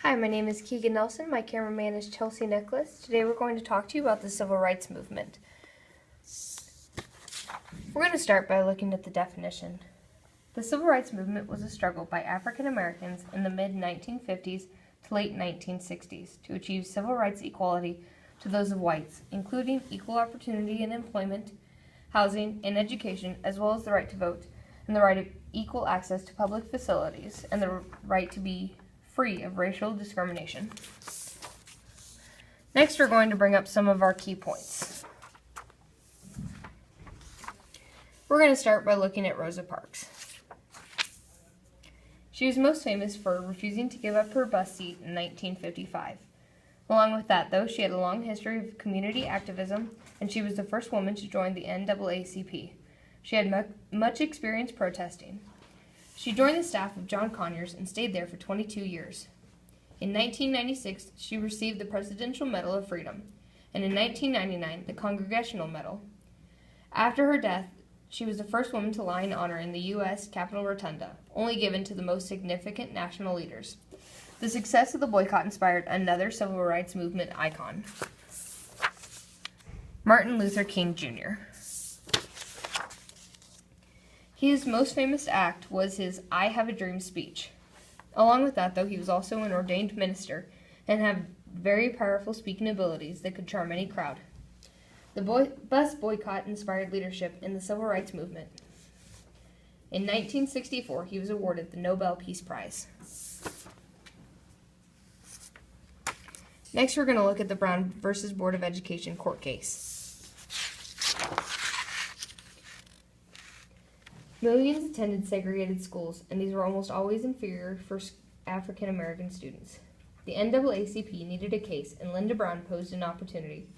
Hi, my name is Keegan Nelson. My cameraman is Chelsey. Today we're going to talk to you about the Civil Rights Movement. We're going to start by looking at the definition. The Civil Rights Movement was a struggle by African Americans in the mid-1950s to late 1960s to achieve civil rights equality to those of whites, including equal opportunity in employment, housing, and education, as well as the right to vote, and the right of equal access to public facilities, and the right to be free of racial discrimination. Next, we're going to bring up some of our key points. We're going to start by looking at Rosa Parks. She was most famous for refusing to give up her bus seat in 1955. Along with that, though, she had a long history of community activism, and she was the first woman to join the NAACP. She had much experience protesting. She joined the staff of John Conyers and stayed there for 22 years. In 1996, she received the Presidential Medal of Freedom, and in 1999, the Congressional Medal. After her death, she was the first woman to lie in honor in the U.S. Capitol Rotunda, only given to the most significant national leaders. The success of the boycott inspired another civil rights movement icon, Martin Luther King Jr. His most famous act was his I Have a Dream speech. Along with that, though, he was also an ordained minister and had very powerful speaking abilities that could charm any crowd. The bus boycott inspired leadership in the civil rights movement. In 1964, he was awarded the Nobel Peace Prize. Next, we're going to look at the Brown versus Board of Education court case. Millions attended segregated schools, and these were almost always inferior for African American students. The NAACP needed a case, and Linda Brown posed an opportunity.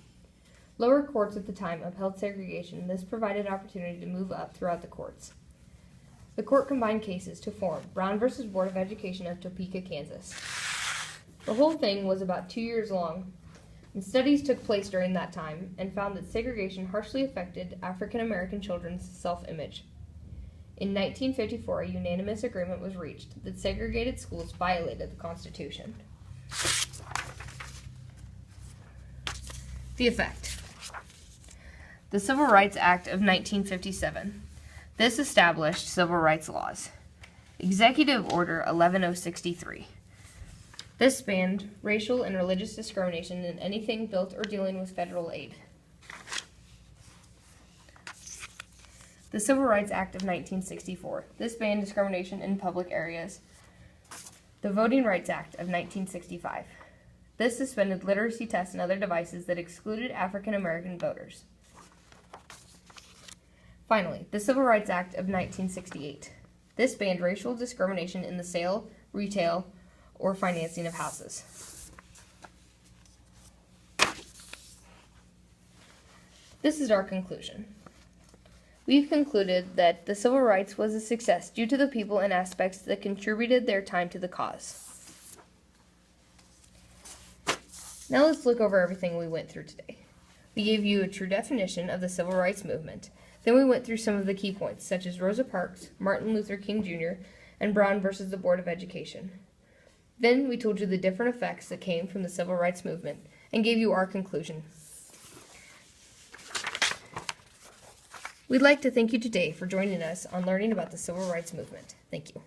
Lower courts at the time upheld segregation, and this provided opportunity to move up throughout the courts. The court combined cases to form Brown versus Board of Education of Topeka, Kansas. The whole thing was about 2 years long, and studies took place during that time and found that segregation harshly affected African American children's self-image. In 1954, a unanimous agreement was reached that segregated schools violated the Constitution. The effect. The Civil Rights Act of 1957. This established civil rights laws. Executive Order 11063. This banned racial and religious discrimination in anything built or dealing with federal aid. The Civil Rights Act of 1964. This banned discrimination in public areas. The Voting Rights Act of 1965. This suspended literacy tests and other devices that excluded African American voters. Finally, the Civil Rights Act of 1968. This banned racial discrimination in the sale, retail, or financing of houses. This is our conclusion. We've concluded that the civil rights was a success due to the people and aspects that contributed their time to the cause. Now let's look over everything we went through today. We gave you a true definition of the civil rights movement. Then we went through some of the key points, such as Rosa Parks, Martin Luther King Jr., and Brown versus the Board of Education. Then we told you the different effects that came from the civil rights movement and gave you our conclusion. We'd like to thank you today for joining us on learning about the civil rights movement. Thank you.